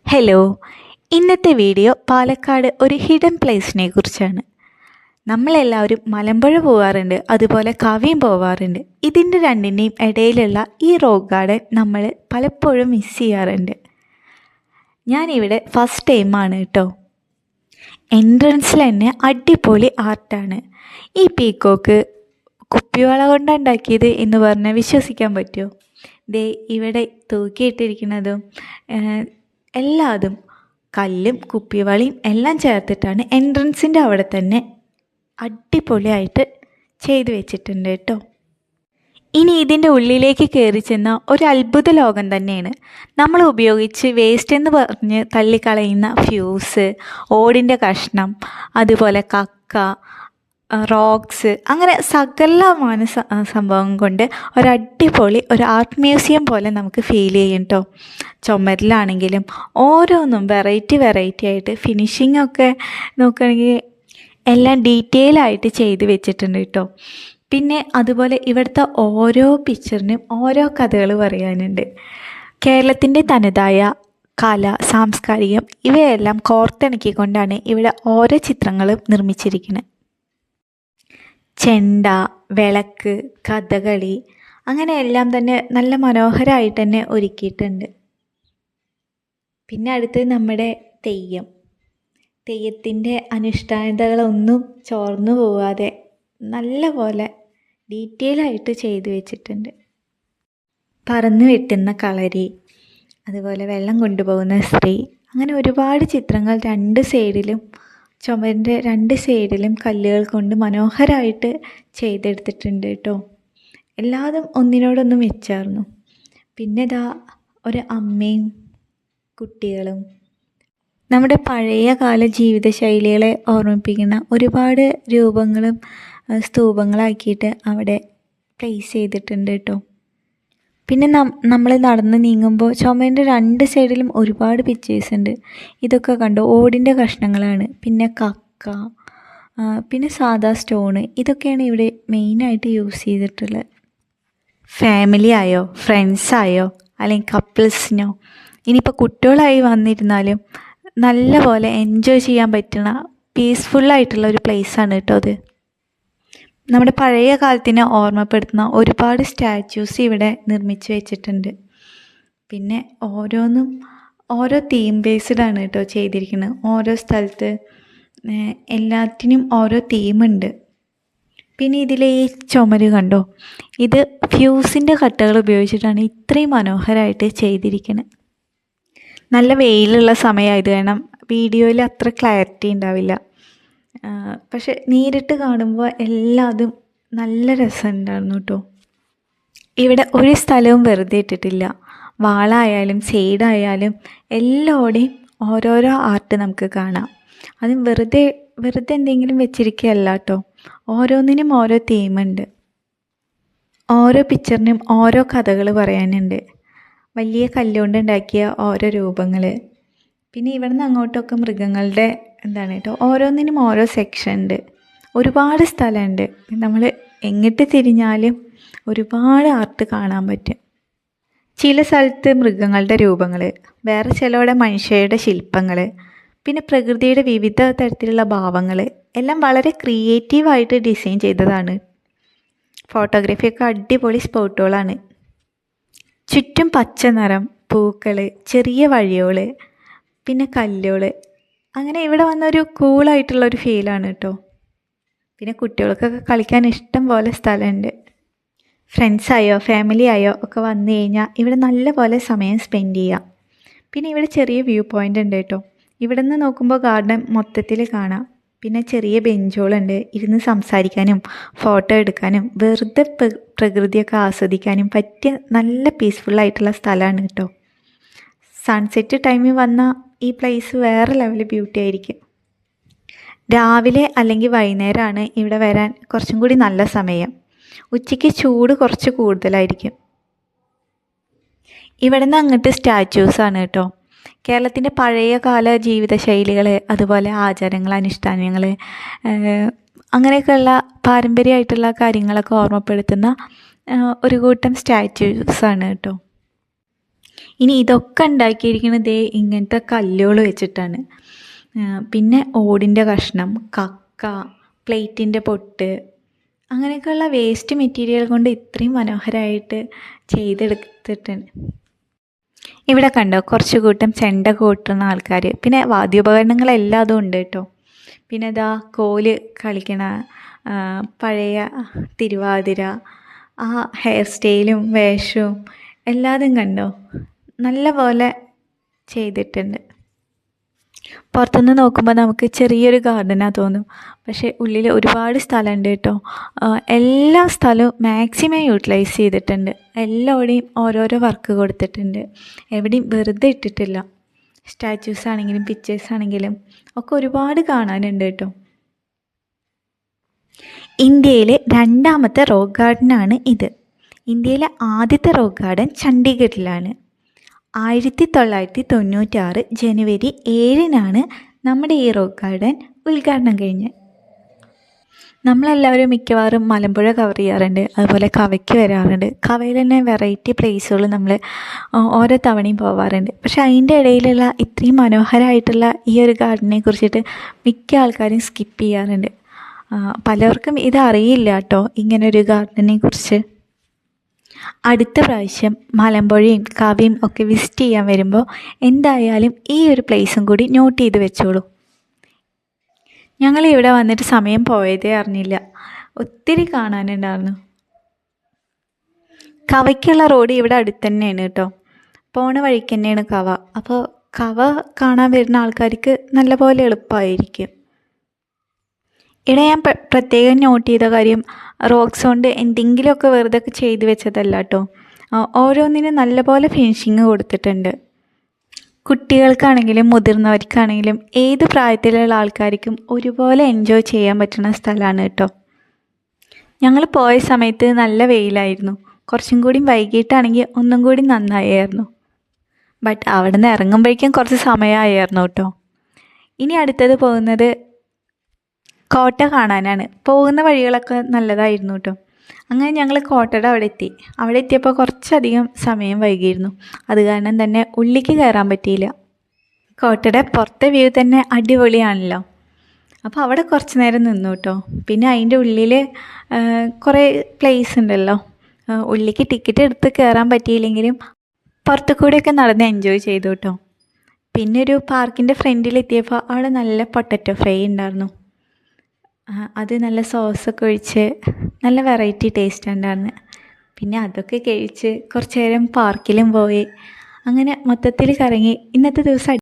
Hello, ഇന്നത്തെ video Palakkad ഒരു hidden പ്ലേസിനെ കുറിച്ചാണ്. നമ്മളെല്ലാവരും മലമ്പുഴ പോവാറുണ്ട്, അതുപോലെ കവിയും പോവാറുണ്ട്. ഇതിൻ്റെ രണ്ടിൻ്റെയും ഇടയിലുള്ള ഈ റോക്ക് ഗാർഡൻ നമ്മൾ പലപ്പോഴും മിസ് ചെയ്യാറുണ്ട്. ഞാനിവിടെ ഫസ്റ്റ് ടൈമാണ് കേട്ടോ. എൻട്രൻസിൽ തന്നെ അടിപൊളി ആർട്ടാണ്. ഈ പീക്കോക്ക് കുപ്പിവള കൊണ്ടുണ്ടാക്കിയത് എന്ന് പറഞ്ഞാൽ വിശ്വസിക്കാൻ പറ്റുമോ? ദേ ഇവിടെ തൂക്കിയിട്ടിരിക്കുന്നതും എല്ലാതും കല്ലും കുപ്പിവളിയും എല്ലാം ചേർത്തിട്ടാണ് എൻട്രൻസിൻ്റെ അവിടെ തന്നെ അടിപൊളിയായിട്ട് ചെയ്തു വെച്ചിട്ടുണ്ട് കേട്ടോ. ഇനി ഇതിൻ്റെ ഉള്ളിലേക്ക് കയറി ചെന്ന ഒരു അത്ഭുത ലോകം തന്നെയാണ്. നമ്മൾ ഉപയോഗിച്ച് വേസ്റ്റ് എന്ന് പറഞ്ഞ് തള്ളിക്കളയുന്ന ഫ്യൂസ്, ഓടിൻ്റെ കഷ്ണം, അതുപോലെ കക്ക, റോക്സ്, അങ്ങനെ സകലമായ സംഭവം കൊണ്ട് ഒരടിപൊളി ഒരു ആർട്ട് മ്യൂസിയം പോലെ നമുക്ക് ഫീൽ ചെയ്യും കേട്ടോ. ചുമരിലാണെങ്കിലും ഓരോന്നും വെറൈറ്റി ആയിട്ട് ഫിനിഷിംഗ് ഒക്കെ നോക്കുകയാണെങ്കിൽ എല്ലാം ഡീറ്റെയിൽ ആയിട്ട് ചെയ്ത് വെച്ചിട്ടുണ്ട് കേട്ടോ. പിന്നെ അതുപോലെ ഇവിടുത്തെ ഓരോ പിക്ചറിനും ഓരോ കഥകൾ പറയാനുണ്ട്. കേരളത്തിൻ്റെ തനതായ കല, സാംസ്കാരികം ഇവയെല്ലാം കോർത്തിണക്കിക്കൊണ്ടാണ് ഇവിടെ ഓരോ ചിത്രങ്ങളും നിർമ്മിച്ചിരിക്കുന്നത്. ചെണ്ട, വിളക്ക്, കഥകളി, അങ്ങനെ എല്ലാം തന്നെ നല്ല മനോഹരമായിട്ട് തന്നെ ഒരുക്കിയിട്ടുണ്ട്. പിന്നെ അടുത്ത് നമ്മുടെ തെയ്യത്തിൻ്റെ അനുഷ്ഠാനതകളൊന്നും ചോർന്നു പോവാതെ നല്ല പോലെ ഡീറ്റെയിൽ ആയിട്ട് ചെയ്തു വെച്ചിട്ടുണ്ട്. പറന്നു വെട്ടുന്ന കളരി, അതുപോലെ വെള്ളം കൊണ്ടുപോകുന്ന സ്ത്രീ, അങ്ങനെ ഒരുപാട് ചിത്രങ്ങൾ ചുമരിൻ്റെ രണ്ട് സൈഡിലും കല്ലുകൾ കൊണ്ട് മനോഹരമായിട്ട് ചെയ്തെടുത്തിട്ടുണ്ട് കേട്ടോ. എല്ലാതും ഒന്നിനോടൊന്നും മെച്ചായിരുന്നു. പിന്നെ ഇതാ ഒരു അമ്മയും കുട്ടികളും, നമ്മുടെ പഴയ കാല ജീവിതശൈലികളെ ഓർമ്മിപ്പിക്കുന്ന ഒരുപാട് രൂപങ്ങളും സ്തൂപങ്ങളാക്കിയിട്ട് അവിടെ പ്ലേസ് ചെയ്തിട്ടുണ്ട് കേട്ടോ. പിന്നെ നമ്മൾ നടന്ന് നീങ്ങുമ്പോൾ ചുമരിൻ്റെ രണ്ട് സൈഡിലും ഒരുപാട് പിക്ചേഴ്സ് ഉണ്ട്. ഇതൊക്കെ കണ്ടോ, ഓടിൻ്റെ കഷ്ണങ്ങളാണ്. പിന്നെ കക്ക, പിന്നെ സാദാ സ്റ്റോണ്, ഇതൊക്കെയാണ് ഇവിടെ മെയിനായിട്ട് യൂസ് ചെയ്തിട്ടുള്ളത്. ഫാമിലി ആയോ, ഫ്രണ്ട്സായോ, അല്ലെങ്കിൽ കപ്പിൾസിനോ, ഇനിയിപ്പോൾ കുട്ടികളായി വന്നിരുന്നാലും നല്ല പോലെ എൻജോയ് ചെയ്യാൻ പറ്റുന്ന പീസ്ഫുള്ളായിട്ടുള്ള ഒരു പ്ലേസാണ് കേട്ടോ അത്. നമ്മുടെ പഴയ കാലത്തിനെ ഓർമ്മപ്പെടുത്തുന്ന ഒരുപാട് സ്റ്റാച്യൂസ് ഇവിടെ നിർമ്മിച്ച് വെച്ചിട്ടുണ്ട്. പിന്നെ ഓരോന്നും ഓരോ തീം ബേസ്ഡാണ് കേട്ടോ ചെയ്തിരിക്കുന്നത്. ഓരോ സ്ഥലത്ത് എല്ലാറ്റിനും ഓരോ തീമുണ്ട്. പിന്നെ ഇതിലെ ഈ ചുമര് കണ്ടോ, ഇത് ഫ്യൂസിൻ്റെ കട്ടകൾ ഉപയോഗിച്ചിട്ടാണ് ഇത്രയും മനോഹരമായിട്ട് ചെയ്തിരിക്കുന്നത്. നല്ല വെയിലുള്ള സമയമായത് കാരണം വീഡിയോയിൽ അത്ര ക്ലാരിറ്റി ഉണ്ടാവില്ല, പക്ഷെ നേരിട്ട് കാണുമ്പോൾ എല്ലാതും നല്ല രസമുണ്ടായിരുന്നു കേട്ടോ. ഇവിടെ ഒരു സ്ഥലവും വെറുതെ ഇട്ടിട്ടില്ല. വാളായാലും സൈഡായാലും എല്ലാവിടെയും ഓരോരോ ആർട്ട് നമുക്ക് കാണാം. അതും വെറുതെ എന്തെങ്കിലും വെച്ചിരിക്കുകയല്ല കേട്ടോ. ഓരോന്നിനും ഓരോ തീമുണ്ട്. ഓരോ പിക്ചറിനും ഓരോ കഥകൾ പറയാനുണ്ട്. വലിയ കല്ലുകൊണ്ട് ഉണ്ടാക്കിയ ഓരോ രൂപങ്ങൾ. പിന്നെ ഇവിടെ നിന്ന് അങ്ങോട്ടൊക്കെ മൃഗങ്ങളുടെ എന്താണ് കേട്ടോ, ഓരോന്നിനും ഓരോ സെക്ഷൻ ഉണ്ട്. ഒരുപാട് സ്ഥലമുണ്ട്. നമ്മൾ എങ്ങിട്ട് തിരിഞ്ഞാലും ഒരുപാട് ആർട്ട് കാണാൻ പറ്റും. ചില സ്ഥലത്ത് മൃഗങ്ങളുടെ രൂപങ്ങൾ, വേറെ ചിലവിടെ മനുഷ്യരുടെ ശില്പങ്ങൾ, പിന്നെ പ്രകൃതിയുടെ വിവിധ തരത്തിലുള്ള ഭാവങ്ങൾ എല്ലാം വളരെ ക്രിയേറ്റീവായിട്ട് ഡിസൈൻ ചെയ്തതാണ്. ഫോട്ടോഗ്രാഫിയൊക്കെ അടിപൊളി സ്പോട്ടുകളാണ്. ചുറ്റും പച്ച നിറം, പൂക്കൾ, ചെറിയ വഴിയോൾ, പിന്നെ കല്ലുകൾ, അങ്ങനെ ഇവിടെ വന്നൊരു കൂളായിട്ടുള്ളൊരു ഫീലാണ് കേട്ടോ. പിന്നെ കുട്ടികൾക്കൊക്കെ കളിക്കാൻ ഇഷ്ടം പോലെ സ്ഥലമുണ്ട്. ഫ്രണ്ട്സായോ ഫാമിലി ആയോ ഒക്കെ വന്നു കഴിഞ്ഞാൽ ഇവിടെ നല്ല പോലെ സമയം സ്പെൻഡ് ചെയ്യാം. പിന്നെ ഇവിടെ ചെറിയ വ്യൂ പോയിൻ്റ് ഉണ്ട് കേട്ടോ. ഇവിടെ നിന്ന് നോക്കുമ്പോൾ ഗാർഡൻ മൊത്തത്തിൽ കാണാം. പിന്നെ ചെറിയ ബെഞ്ചുകളുണ്ട്, ഇരുന്ന് സംസാരിക്കാനും ഫോട്ടോ എടുക്കാനും വെറുതെ പ്രകൃതിയൊക്കെ ആസ്വദിക്കാനും പറ്റിയ നല്ല പീസ്ഫുള്ളായിട്ടുള്ള സ്ഥലമാണ് കേട്ടോ. സൺസെറ്റ് ടൈമിൽ വന്ന ഈ പ്ലേസ് വേറെ ലെവൽ ബ്യൂട്ടി ആയിരിക്കും. രാവിലെ അല്ലെങ്കിൽ വൈകുന്നേരമാണ് ഇവിടെ വരാൻ കുറച്ചും കൂടി നല്ല സമയം. ഉച്ചയ്ക്ക് ചൂട് കുറച്ച് കൂടുതലായിരിക്കും. ഇവിടെ നിന്ന് അങ്ങോട്ട് സ്റ്റാച്യൂസാണ് കേട്ടോ. കേരളത്തിൻ്റെ പഴയ കാല ജീവിതശൈലികൾ, അതുപോലെ ആചാരങ്ങൾ, അനുഷ്ഠാനങ്ങൾ, അങ്ങനെയൊക്കെയുള്ള പാരമ്പര്യമായിട്ടുള്ള കാര്യങ്ങളൊക്കെ ഓർമ്മപ്പെടുത്തുന്ന ഒരു കൂട്ടം സ്റ്റാച്യൂസാണ് കേട്ടോ. ഇനി ഇതൊക്കെ ഉണ്ടാക്കിയിരിക്കുന്നത് ദേ ഇങ്ങനത്തെ കല്ലുകൾ വെച്ചിട്ടാണ്. പിന്നെ ഓടിൻ്റെ കഷ്ണം, കക്ക, പ്ലേറ്റിൻ്റെ പൊട്ട്, അങ്ങനെയൊക്കെയുള്ള വേസ്റ്റ് മെറ്റീരിയൽ കൊണ്ട് ഇത്രയും മനോഹരമായിട്ട് ചെയ്തെടുത്തിട്ടുണ്ട്. ഇവിടെ കണ്ടോ കുറച്ച് കൂട്ടം ചെണ്ട കൂട്ടുന്ന ആൾക്കാർ. പിന്നെ വാദ്യോപകരണങ്ങളെല്ലാം ഉണ്ട് കേട്ടോ. പിന്നെ ഇതാ കോല് കളിക്കണ പഴയ തിരുവാതിര, ആ ഹെയർ സ്റ്റൈലും വേഷവും എല്ലാതും കണ്ടോ, നല്ല പോലെ ചെയ്തിട്ടുണ്ട്. പുറത്തുനിന്ന് നോക്കുമ്പോൾ നമുക്ക് ചെറിയൊരു ഗാർഡനാണ് തോന്നും, പക്ഷേ ഉള്ളിൽ ഒരുപാട് സ്ഥലമുണ്ട് കേട്ടോ. എല്ലാ സ്ഥലവും മാക്സിമം യൂട്ടിലൈസ് ചെയ്തിട്ടുണ്ട്. എല്ലാവിടെയും ഓരോരോ വർക്ക് കൊടുത്തിട്ടുണ്ട്, എവിടെയും വെറുതെ ഇട്ടിട്ടില്ല. സ്റ്റാച്യൂസ് ആണെങ്കിലും പിക്ചേഴ്സ് ആണെങ്കിലും ഒക്കെ ഒരുപാട് കാണാനുണ്ട് കേട്ടോ. ഇന്ത്യയിലെ 2ാമത്തെ റോക്ക് ഗാർഡനാണ് ഇത്. ഇന്ത്യയിലെ ആദ്യത്തെ റോക്ക് ഗാർഡൻ ചണ്ഡീഗഡിലാണ്. 1996 ജനുവരി 7-നാണ് നമ്മുടെ ഈ റോക്ക് ഗാർഡൻ ഉദ്ഘാടനം കഴിഞ്ഞത്. നമ്മളെല്ലാവരും മിക്കവാറും മലമ്പുഴ കവർ ചെയ്യാറുണ്ട്, അതുപോലെ കവയ്ക്ക് വരാറുണ്ട്. കവയിൽ തന്നെ വെറൈറ്റി പ്ലേസുകൾ നമ്മൾ ഓരോ തവണയും പോവാറുണ്ട്. പക്ഷേ അതിൻ്റെ ഇടയിലുള്ള ഇത്രയും മനോഹരമായിട്ടുള്ള ഈ ഒരു ഗാർഡനെ കുറിച്ചിട്ട് മിക്ക ആൾക്കാരും സ്കിപ്പ് ചെയ്യാറുണ്ട്. പലർക്കും ഇതറിയില്ല കേട്ടോ, ഇങ്ങനൊരു ഗാർഡനെ കുറിച്ച്. അടുത്ത പ്രാവശ്യം മലമ്പുഴയും കവയും ഒക്കെ വിസിറ്റ് ചെയ്യാൻ വരുമ്പോൾ എന്തായാലും ഈ ഒരു പ്ലേസും കൂടി നോട്ട് ചെയ്ത് വെച്ചോളൂ. ഞങ്ങളിവിടെ വന്നിട്ട് സമയം പോയതേ അറിഞ്ഞില്ല, ഒത്തിരി കാണാനുണ്ടായിരുന്നു. കവയ്ക്കുള്ള റോഡ് ഇവിടെ അടുത്ത് തന്നെയാണ് കേട്ടോ, പോണ വഴിക്ക് തന്നെയാണ് കവ. അപ്പോൾ കവ കാണാൻ വരുന്ന ആൾക്കാർക്ക് നല്ലപോലെ എളുപ്പമായിരിക്കും. ഇവിടെ ഞാൻ പ്രത്യേകം നോട്ട് ചെയ്ത കാര്യം, റോക്സ് കൊണ്ട് എന്തെങ്കിലുമൊക്കെ വെറുതെ ചെയ്ത് വെച്ചതല്ല കേട്ടോ, ഓരോന്നിനും നല്ലപോലെ ഫിനിഷിങ് കൊടുത്തിട്ടുണ്ട്. കുട്ടികൾക്കാണെങ്കിലും മുതിർന്നവർക്കാണെങ്കിലും ഏത് പ്രായത്തിലുള്ള ആൾക്കാർക്കും ഒരുപോലെ എൻജോയ് ചെയ്യാൻ പറ്റുന്ന സ്ഥലമാണ് കേട്ടോ. ഞങ്ങൾ പോയ സമയത്ത് നല്ല വെയിലായിരുന്നു, കുറച്ചും കൂടി വൈകിട്ടാണെങ്കിൽ ഒന്നും കൂടി നന്നായിരുന്നു. ബട്ട് അവിടെ നിന്ന് ഇറങ്ങുമ്പോഴേക്കും കുറച്ച് സമയമായിരുന്നു കേട്ടോ. ഇനി അടുത്തത് പോകുന്നത് കോട്ട കാണാനാണ്. പോകുന്ന വഴികളൊക്കെ നല്ലതായിരുന്നു കേട്ടോ. അങ്ങനെ ഞങ്ങൾ കോട്ടയുടെ അവിടെ എത്തിയപ്പോൾ കുറച്ചധികം സമയം വൈകിയിരുന്നു. അത് കാരണം തന്നെ ഉള്ളിലേക്ക് കയറാൻ പറ്റിയില്ല. കോട്ടയുടെ പുറത്തെ വ്യൂ തന്നെ അടിപൊളിയാണല്ലോ. അപ്പോൾ അവിടെ കുറച്ച് നേരം നിന്നു കേട്ടോ. പിന്നെ അതിൻ്റെ ഉള്ളിൽ കുറേ പ്ലേസ് ഉണ്ടല്ലോ, ഉള്ളിലേക്ക് ടിക്കറ്റ് എടുത്ത് കയറാൻ പറ്റിയില്ലെങ്കിലും പുറത്തു കൂടെയൊക്കെ നടന്ന് എൻജോയ് ചെയ്തു കേട്ടോ. പിന്നെ ഒരു പാർക്കിൻ്റെ ഫ്രണ്ടിലെത്തിയപ്പോൾ അവിടെ നല്ല പൊട്ടറ്റോ ഫ്രൈ ഉണ്ടായിരുന്നു. അത് നല്ല സോസൊക്കെ ഒഴിച്ച് നല്ല വെറൈറ്റി ടേസ്റ്റ് ഉണ്ടായിരുന്നു. പിന്നെ അതൊക്കെ കഴിച്ച് കുറച്ച് നേരം പാർക്കിലും പോയി. അങ്ങനെ മൊത്തത്തിൽ കറങ്ങി ഇന്നത്തെ ദിവസം